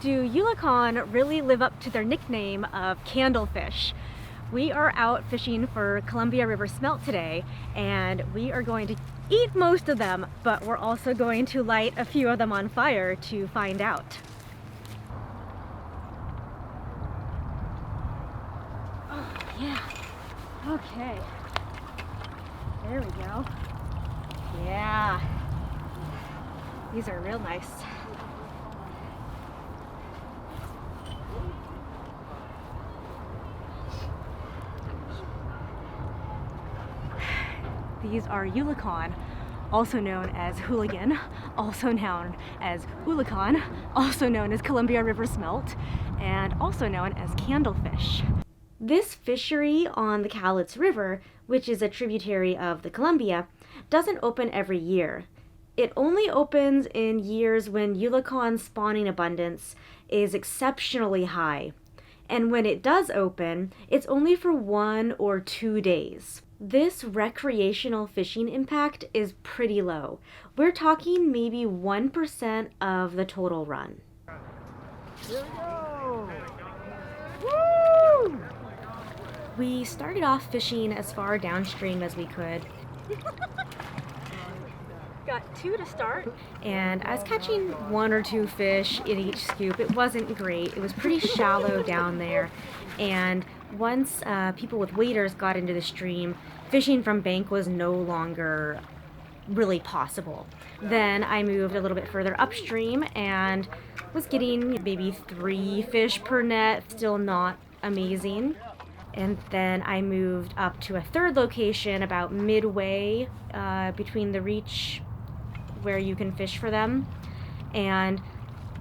Do Eulachon really live up to their nickname of candlefish? We are out fishing for Columbia River smelt today, and we are going to eat most of them, but we're also going to light a few of them on fire to find out. Oh yeah, okay, there we go. Yeah, these are real nice. These are Eulachon, also known as hooligan, also known as Eulachon, also known as Columbia River smelt, and also known as candlefish. This fishery on the Cowlitz River, which is a tributary of the Columbia, doesn't open every year. It only opens in years when Eulachon's spawning abundance is exceptionally high. And when it does open, it's only for 1 or 2 days. This recreational fishing impact is pretty low. We're talking maybe 1% of the total run. Here we go! Woo! We started off fishing as far downstream as we could. Got 2 to start, and I was catching 1 or 2 fish in each scoop. It wasn't great. It was pretty shallow down there, and once people with waders got into the stream, fishing from bank was no longer really possible. Then I moved a little bit further upstream and was getting maybe 3 fish per net, still not amazing. And then I moved up to a third location about midway between the reach where you can fish for them, and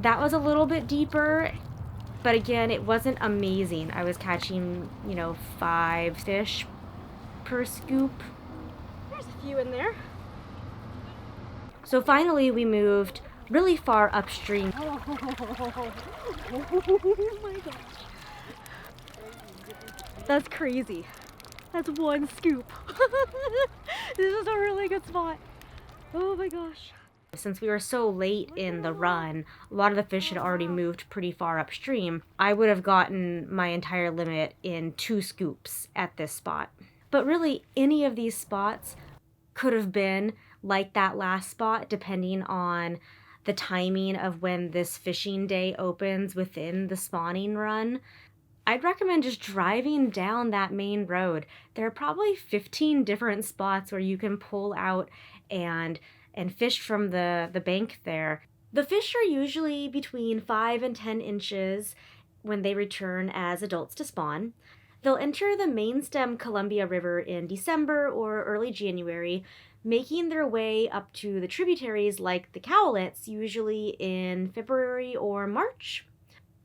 that was a little bit deeper, but again, it wasn't amazing. I was catching, 5 fish per scoop. There's a few in there. So finally we moved really far upstream. Oh my gosh. That's crazy. That's 1 scoop. This is a really good spot. Oh my gosh. Since we were so late in the run, a lot of the fish had already moved pretty far upstream. I would have gotten my entire limit in 2 scoops at this spot. But really, any of these spots could have been like that last spot, depending on the timing of when this fishing day opens within the spawning run. I'd recommend just driving down that main road. There are probably 15 different spots where you can pull out and fish from the bank there. The fish are usually between 5 and 10 inches when they return as adults to spawn. They'll enter the main stem Columbia River in December or early January, making their way up to the tributaries like the Cowlitz, usually in February or March.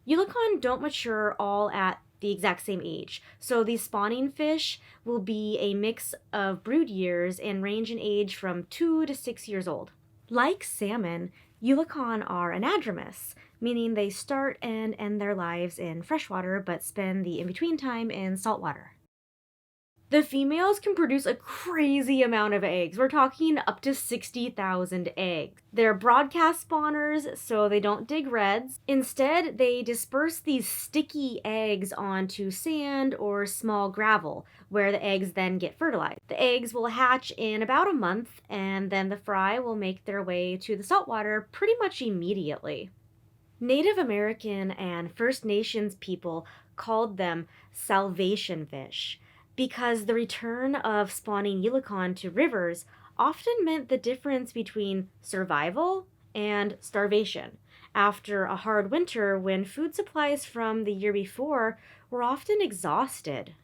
Eulachon don't mature all at the exact same age, so these spawning fish will be a mix of brood years and range in age from 2 to 6 years old. Like salmon, Eulachon are anadromous, meaning they start and end their lives in freshwater but spend the in-between time in saltwater. The females can produce a crazy amount of eggs. We're talking up to 60,000 eggs. They're broadcast spawners, so they don't dig redds. Instead, they disperse these sticky eggs onto sand or small gravel, where the eggs then get fertilized. The eggs will hatch in about a month, and then the fry will make their way to the saltwater pretty much immediately. Native American and First Nations people called them salvation fish, because the return of spawning Eulachon to rivers often meant the difference between survival and starvation after a hard winter when food supplies from the year before were often exhausted.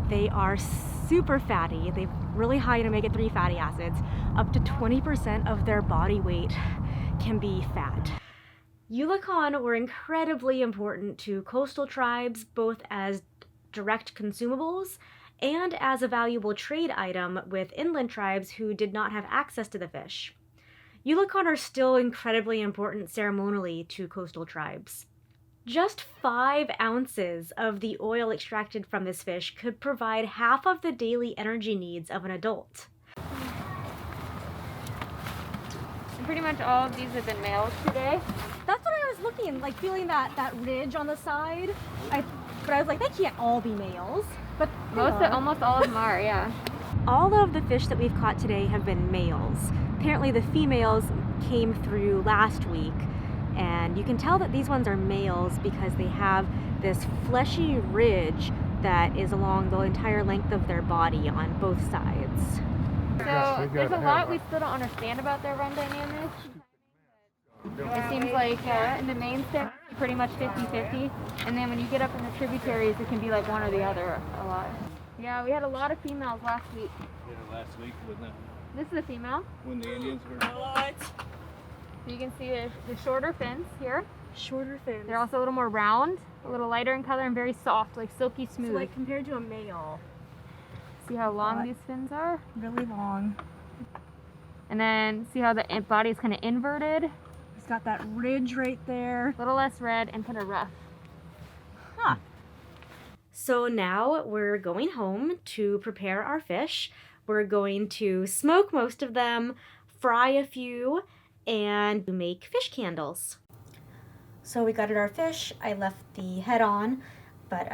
They are super fatty. They have really high omega-3 fatty acids. Up to 20% of their body weight can be fat. Eulachon were incredibly important to coastal tribes, both as direct consumables and as a valuable trade item with inland tribes who did not have access to the fish. Eulachon are still incredibly important ceremonially to coastal tribes. Just 5 ounces of the oil extracted from this fish could provide half of the daily energy needs of an adult. And pretty much all of these have been males today. That's what I was looking, like feeling that ridge on the side. But I was like, they can't all be males. But Almost all of them are, yeah. all of the fish that we've caught today have been males. Apparently the females came through last week, and you can tell that these ones are males because they have this fleshy ridge that is along the entire length of their body on both sides. So there's a lot we still don't understand about their run dynamics. It seems like in the main stick, pretty much 50-50, and then when you get up in the tributaries, it can be like one or the other a lot. Yeah, we had a lot of females last week. Yeah, last week, wasn't it? This is a female. When the Indians were... So you can see the shorter fins here. Shorter fins. They're also a little more round, a little lighter in color, and very soft, like silky smooth. So like compared to a male. See how long these fins are? Really long. And then see how the body is kind of inverted? It's got that ridge right there. A little less red and kind of rough. Huh. So now we're going home to prepare our fish. We're going to smoke most of them, fry a few, and make fish candles. So we gutted our fish. I left the head on, but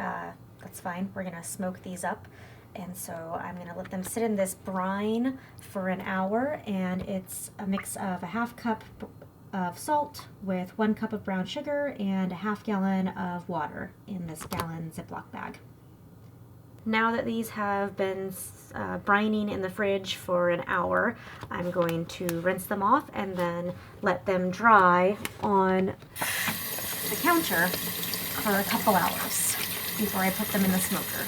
that's fine. We're gonna smoke these up. And so I'm gonna let them sit in this brine for an hour, and it's a mix of a half cup of salt with 1 cup of brown sugar and a half gallon of water in this gallon Ziploc bag. Now that these have been brining in the fridge for an hour, I'm going to rinse them off and then let them dry on the counter for a couple hours before I put them in the smoker.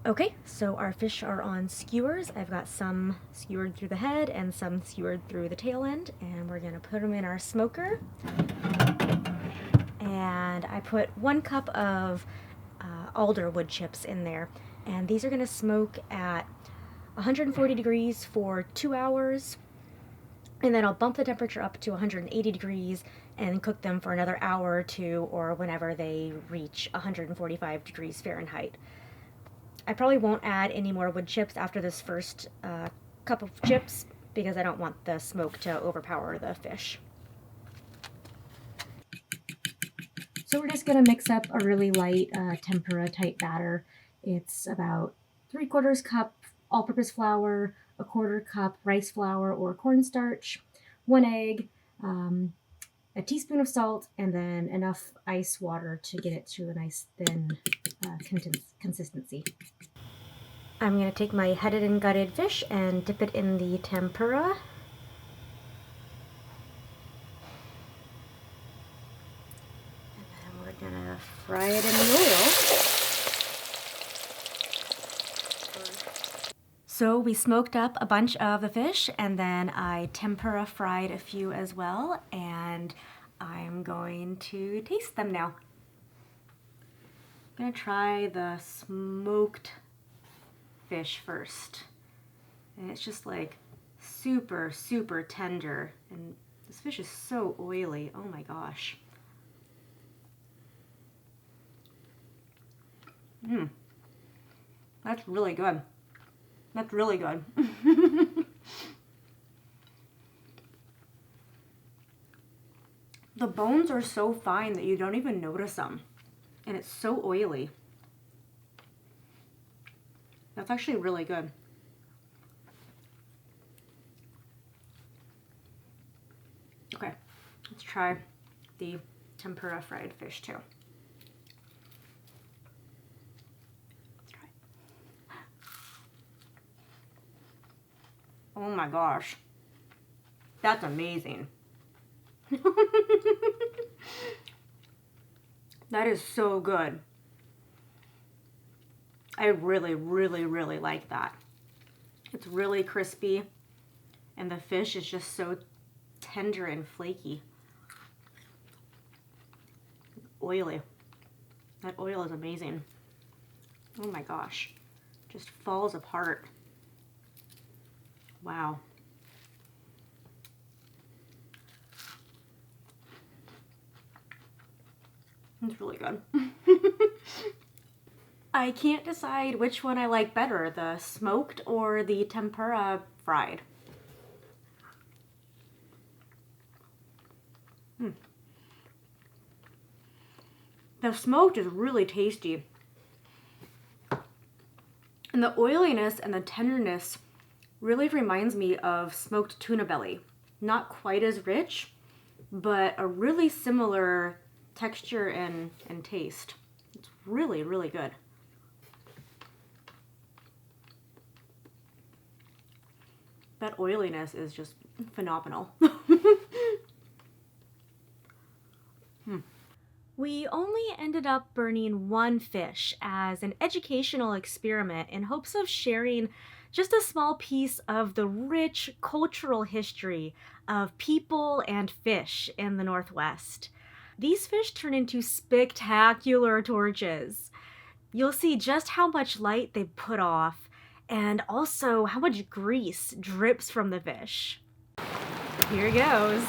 Okay, so our fish are on skewers. I've got some skewered through the head and some skewered through the tail end, and we're gonna put them in our smoker. And I put 1 cup of alder wood chips in there, and these are gonna smoke at 140 degrees for 2 hours, and then I'll bump the temperature up to 180 degrees and cook them for another hour or 2, or whenever they reach 145 degrees Fahrenheit. I probably won't add any more wood chips after this first cup of chips because I don't want the smoke to overpower the fish. So we're just going to mix up a really light tempura type batter. It's about 3/4 cup all-purpose flour, 1/4 cup rice flour or cornstarch, 1 egg, a teaspoon of salt, and then enough ice water to get it to a nice thin consistency. I'm going to take my headed and gutted fish and dip it in the tempura. And then we're going to fry it in the oil. So we smoked up a bunch of the fish, and then I tempura fried a few as well, and I'm going to taste them now. I'm gonna try the smoked fish first. And it's just like super, super tender. And this fish is so oily. Oh my gosh. That's really good. That's really good. The bones are so fine that you don't even notice them. And it's so oily. That's actually really good. Okay, let's try the tempura fried fish too. Let's try it. Oh my gosh. That's amazing. That is so good. I really, really, really like that. It's really crispy, and the fish is just so tender and flaky. Oily. That oil is amazing. Oh my gosh. Just falls apart. Wow. It's really good. I can't decide which one I like better, the smoked or the tempura fried. The smoked is really tasty. And the oiliness and the tenderness really reminds me of smoked tuna belly. Not quite as rich, but a really similar texture and taste. It's really, really good. That oiliness is just phenomenal. We only ended up burning one fish as an educational experiment in hopes of sharing just a small piece of the rich cultural history of people and fish in the Northwest. These fish turn into spectacular torches. You'll see just how much light they put off and also how much grease drips from the fish. Here goes.